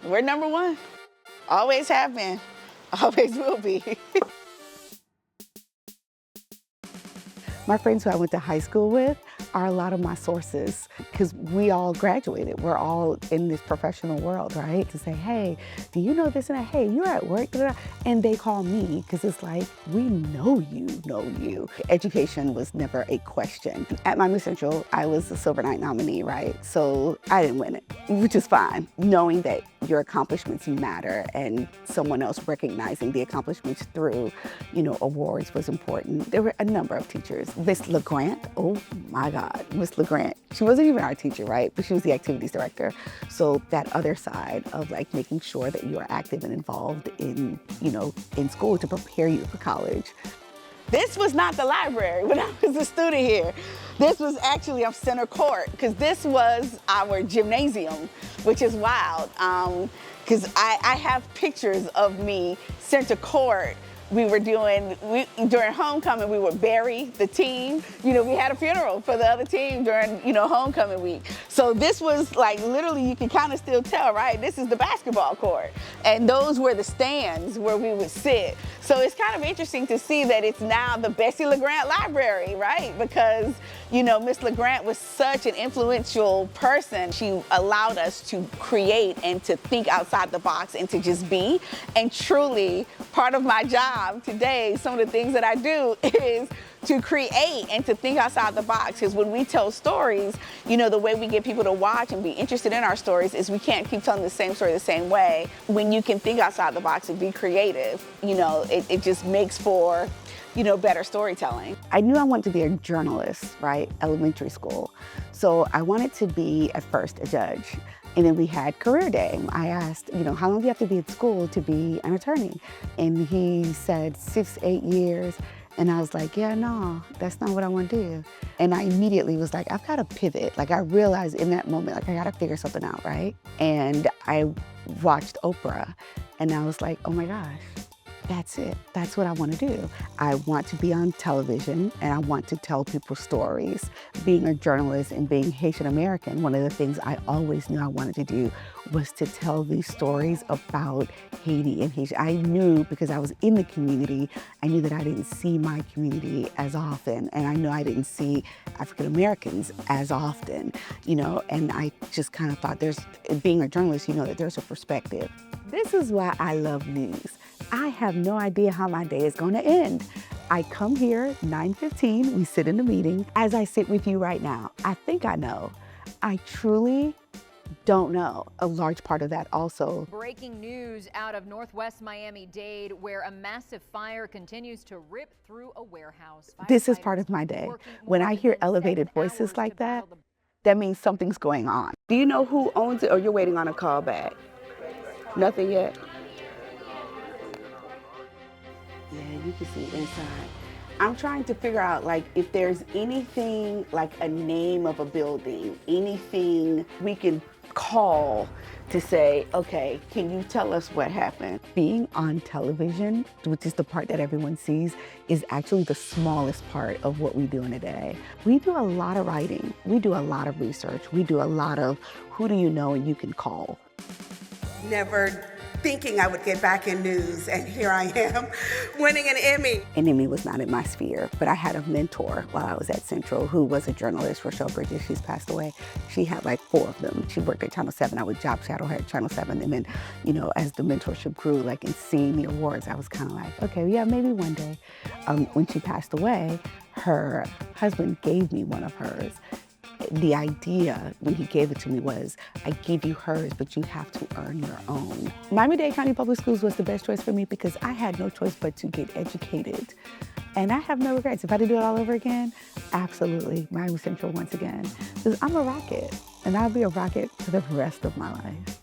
We're number one. Always have been. Always will be. My friends who I went to high school with are a lot of my sources because we all graduated. We're all in this professional world, right? To say, hey, do you know this and that? Hey, you're at work, and they call me because it's like, we know you. Education was never a question. At Miami Central, I was a Silver Knight nominee, right? So I didn't win it, which is fine. Knowing that your accomplishments matter and someone else recognizing the accomplishments through, awards was important. There were a number of teachers. Miss LeGrant, oh my God, Miss LeGrant. She wasn't even our teacher, right? But she was the activities director. So that other side of like making sure that you are active and involved in, in school to prepare you for college. This was not the library when I was a student here. This was actually on center court because this was our gymnasium, which is wild. Because I have pictures of me center court. During homecoming, we would bury the team. We had a funeral for the other team during, homecoming week. So this was like, literally, you can kind of still tell, right? This is the basketball court. And those were the stands where we would sit. So it's kind of interesting to see that it's now the Bessie LeGrant Library, right? Because, Miss LeGrant was such an influential person. She allowed us to create and to think outside the box and to just be. And truly, part of my job today, some of the things that I do is to create and to think outside the box. Because when we tell stories, the way we get people to watch and be interested in our stories is we can't keep telling the same story the same way. When you can think outside the box and be creative, it just makes for, better storytelling. I knew I wanted to be a journalist, right? Elementary school. So I wanted to be, at first, a judge. And then we had career day. I asked, how long do you have to be at school to be an attorney? And he said 6, 8 years. And I was like, yeah, no, that's not what I want to do. And I immediately was like, I've got to pivot. Like I realized in that moment, like I got to figure something out, right? And I watched Oprah and I was like, oh my gosh, that's it. That's what I want to do. I want to be on television and I want to tell people stories. Being a journalist and being Haitian American, one of the things I always knew I wanted to do was to tell these stories about Haiti and Haiti. I knew because I was in the community, I knew that I didn't see my community as often. And I knew I didn't see African Americans as often, and I just kind of thought being a journalist, that there's a perspective. This is why I love news. I have no idea how my day is going to end. I come here, 9:15, we sit in a meeting. As I sit with you right now, I think I know. I truly don't know. A large part of that also. Breaking news out of northwest Miami-Dade, where a massive fire continues to rip through a warehouse. This is part of my day. When I hear elevated voices like that, that means something's going on. Do you know who owns it, or you're waiting on a call back? Nothing yet? Yeah, you can see inside. I'm trying to figure out if there's anything like a name of a building, anything we can call to say, okay, can you tell us what happened? Being on television, which is the part that everyone sees, is actually the smallest part of what we do in a day. We do a lot of writing. We do a lot of research. We do a lot of who do you know and you can call. Never thinking I would get back in news, and here I am winning an Emmy. An Emmy was not in my sphere, but I had a mentor while I was at Central who was a journalist, Rochelle Bridges. She's passed away. She had 4 of them. She worked at Channel 7. I would job shadow her at Channel 7. And then, as the mentorship grew, and seeing the awards, I was kind of like, okay, yeah, maybe one day. When she passed away, her husband gave me one of hers. The idea when he gave it to me was, I give you hers, but you have to earn your own. Miami-Dade County Public Schools was the best choice for me because I had no choice but to get educated. And I have no regrets. If I had to do it all over again, absolutely, Miami Central once again. Because I'm a rocket, and I'll be a rocket for the rest of my life.